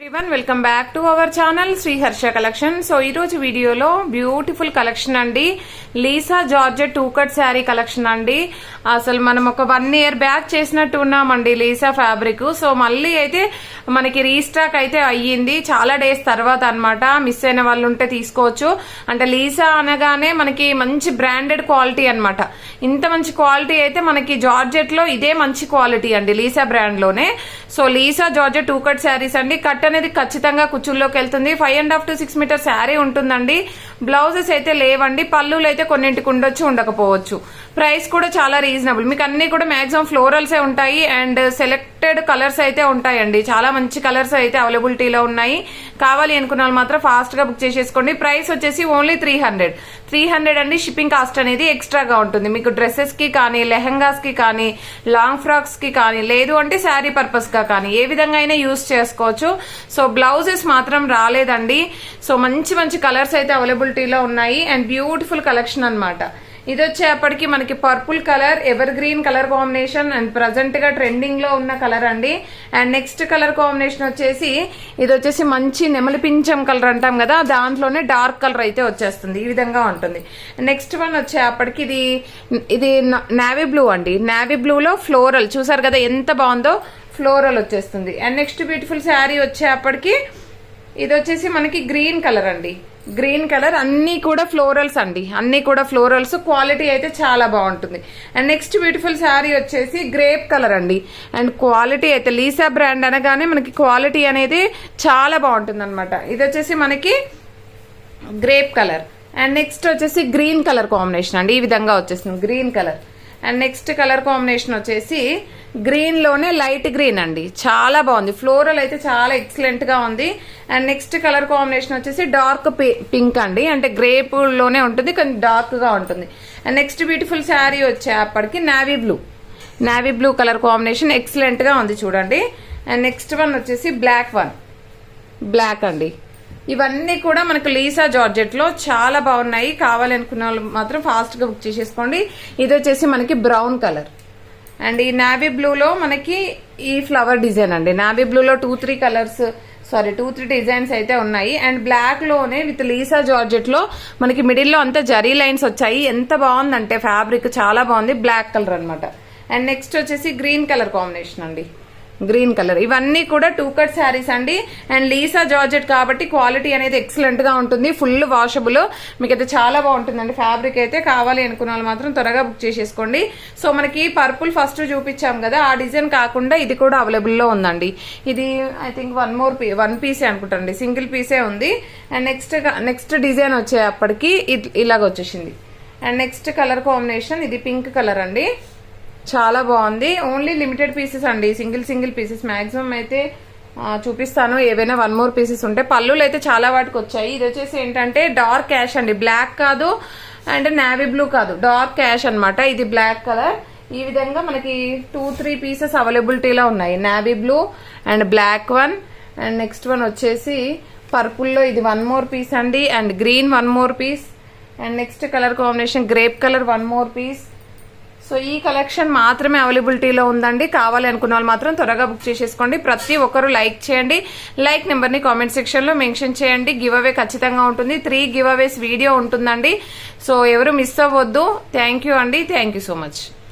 everyone, welcome back to our channel Sri Harsha collection. So ee roju video lo beautiful collection andi, Lisa Georgette 2-cut saree collection andi. అసలు మనం ఒక 1 year back చేసినట్టు ఉన్నామండి Lisa fabric. So మళ్ళీ అయితే మనకి restock అయితే అయ్యింది చాలా డేస్ తర్వాత అన్నమాట. మిస్ అయిన వాళ్ళు ఉంటే తీసుకోవచ్చు. అంటే లీసా అనగానే మనకి మంచి బ్రాండెడ్ క్వాలిటీ అన్నమాట. ఇంత మంచి క్వాలిటీ అయితే మనకి జార్జెట్ లో ఇదే మంచి క్వాలిటీ అండి లీసా బ్రాండ్ లోనే. So Lisa georgette 2-cut saris అండి. కట్ అనేది ఖచ్చితంగా కుచ్చుల్లోకి వెళ్తుంది. 5.5 to 6 మీటర్ శారీ ఉంటుందండి. బ్లౌజెస్ అయితే లేవండి. పళ్ళులు అయితే కొన్నింటికి ఉండొచ్చు, ఉండకపోవచ్చు. ప్రైస్ కూడా చాలా రీజనబుల్. మీకు అన్ని కూడా మాక్సిమం ఫ్లోరల్స్ ఉంటాయి అండ్ సెలెక్టెడ్ కలర్స్ అయితే ఉంటాయండి. చాలా మంచి కలర్స్ అయితే అవైలబిలిటీలో ఉన్నాయి. కావాలి అనుకున్న వాళ్ళు మాత్రం ఫాస్ట్ గా బుక్ చేసేసుకోండి. ప్రైస్ వచ్చేసి ఓన్లీ 300 అండి. షిప్పింగ్ కాస్ట్ అనేది ఎక్స్ట్రాగా ఉంటుంది. మీకు డ్రెస్సెస్ కి కానీ, లెహంగాస్ కి కానీ, లాంగ్ ఫ్రాక్స్ కి కానీ, లేదు అంటే శారీ పర్పస్ గా కానీ ఏ విధంగా అయినా యూజ్ చేసుకోవచ్చు. సో బ్లౌజెస్ మాత్రం రాలేదండి. సో మంచి మంచి కలర్స్ అయితే అవైలబిలిటీలో ఉన్నాయి అండ్ బ్యూటిఫుల్ కలెక్షన్ అన్నమాట. ఇది వచ్చేప్పటికి మనకి purple colour, ever green colour combination and present గా ట్రెండింగ్ లో ఉన్న కలర్ అండి. అండ్ నెక్స్ట్ కలర్ కాంబినేషన్ వచ్చేసి ఇది వచ్చేసి మంచి నెమలి పింఛం కలర్ అంటాం కదా, దాంట్లోనే డార్క్ కలర్ అయితే వచ్చేస్తుంది. ఈ విధంగా ఉంటుంది. నెక్స్ట్ వన్ వచ్చేప్పటికి ఇది నావీ బ్లూ అండి. నావీ బ్లూ లో ఫ్లోరల్ చూసారు కదా ఎంత బాగుందో, ఫ్లోరల్ వచ్చేస్తుంది. అండ్ నెక్స్ట్ బ్యూటిఫుల్ శారీ వచ్చేప్పటికి ఇది వచ్చేసి మనకి గ్రీన్ కలర్ అండి. గ్రీన్ కలర్ అన్ని కూడా ఫ్లోరల్స్ అండి. అన్ని కూడా ఫ్లోరల్స్. క్వాలిటీ అయితే చాలా బాగుంటుంది. అండ్ నెక్స్ట్ బ్యూటిఫుల్ శారీ వచ్చేసి గ్రేప్ కలర్ అండి. అండ్ క్వాలిటీ అయితే లీసా బ్రాండ్ అనగానే మనకి క్వాలిటీ అనేది చాలా బాగుంటుంది అనమాట. ఇది వచ్చేసి మనకి గ్రేప్ కలర్ అండ్ నెక్స్ట్ వచ్చేసి గ్రీన్ కలర్ కాంబినేషన్ అండి. ఈ విధంగా వచ్చేసింది green colour. And next colour combination వచ్చేసి గ్రీన్ లోనే లైట్ గ్రీన్ అండి. చాలా బాగుంది. ఫ్లోరల్ అయితే చాలా ఎక్సలెంట్ గా ఉంది. అండ్ నెక్స్ట్ కలర్ కాంబినేషన్ వచ్చేసి డార్క్ పింక్ అండి. అంటే గ్రేప్ లోనే ఉంటుంది కానీ డార్క్ గా ఉంటుంది. అండ్ నెక్స్ట్ బ్యూటిఫుల్ శారీ వచ్చేప్పటికి navy blue colour combination excellent గా ఉంది చూడండి. అండ్ నెక్స్ట్ వన్ వచ్చేసి బ్లాక్ అండి. ఇవన్నీ కూడా మనకు లీసా జార్జెట్ లో చాలా బాగున్నాయి. కావాలనుకున్న వాళ్ళు మాత్రం ఫాస్ట్ గా బుక్ చేసేసుకోండి. ఇది వచ్చేసి మనకి బ్రౌన్ కలర్ అండ్ ఈ నావీ బ్లూ లో మనకి ఈ ఫ్లవర్ డిజైన్ అండి. నావీ బ్లూ లో 2-3 డిజైన్స్ అయితే ఉన్నాయి. అండ్ బ్లాక్ లోనే విత్ లీసా జార్జెట్ లో మనకి మిడిల్ లో అంతా జరీ లైన్స్ వచ్చాయి. ఎంత బాగుందంటే ఫ్యాబ్రిక్ చాలా బాగుంది. బ్లాక్ కలర్ అనమాట. అండ్ నెక్స్ట్ వచ్చేసి గ్రీన్ కలర్ కాంబినేషన్ అండి. Green colour. ఇవన్నీ కూడా 2-cut శారీస్ అండి. అండ్ లీసా జార్జెట్ కాబట్టి క్వాలిటీ అనేది ఎక్సలెంట్ గా ఉంటుంది. Full washable. మీకైతే చాలా బాగుంటుందండి ఫ్యాబ్రిక్ అయితే. కావాలి అనుకున్న వాళ్ళు మాత్రం త్వరగా బుక్ చేసేసుకోండి. సో మనకి పర్పుల్ ఫస్ట్ చూపించాం కదా, ఆ డిజైన్ కాకుండా ఇది కూడా అవైలబుల్ లో ఉందండి. ఇది ఐ థింక్ వన్ పీసే అనుకుంటండి, సింగిల్ పీసే ఉంది. అండ్ నెక్స్ట్ డిజైన్ వచ్చేప్పటికి ఇలాగ వచ్చేసింది. అండ్ నెక్స్ట్ కలర్ కాంబినేషన్ ఇది పింక్ కలర్ అండి. చాలా బాగుంది. ఓన్లీ లిమిటెడ్ పీసెస్ అండి. సింగిల్ పీసెస్ మాక్సిమం అయితే చూపిస్తాను. ఏవైనా 1 more పీసెస్ ఉంటే. పళ్ళులు అయితే చాలా వాటికి వచ్చాయి. ఇది వచ్చేసి ఏంటంటే డార్క్ యాష్ అండి. బ్లాక్ కాదు అండ్ నావీ బ్లూ కాదు, డార్క్ యాష్ అనమాట. ఇది బ్లాక్ కలర్. ఈ విధంగా మనకి 2-3 పీసెస్ అవైలబిలిటీలో ఉన్నాయి. Navy blue and black one and next one వచ్చేసి పర్పుల్ లో ఇది 1 more పీస్ అండి. And green 1 more piece and next colour combination grape colour 1 more piece. So ఈ కలెక్షన్ మాత్రమే అవైలబిలిటీలో ఉందండి. కావాలి అనుకున్న వాళ్ళు మాత్రం త్వరగా బుక్ చేసేసుకోండి. ప్రతి ఒక్కరు లైక్ చేయండి. లైక్ నెంబర్ ని కామెంట్ సెక్షన్ లో మెన్షన్ చేయండి. గివ్ అవే ఖచ్చితంగా ఉంటుంది. 3 గివ్ అవేస్ వీడియో ఉంటుందండి. సో ఎవరు మిస్ అవ్వద్దు. థ్యాంక్ యూ అండి. Thank you so much.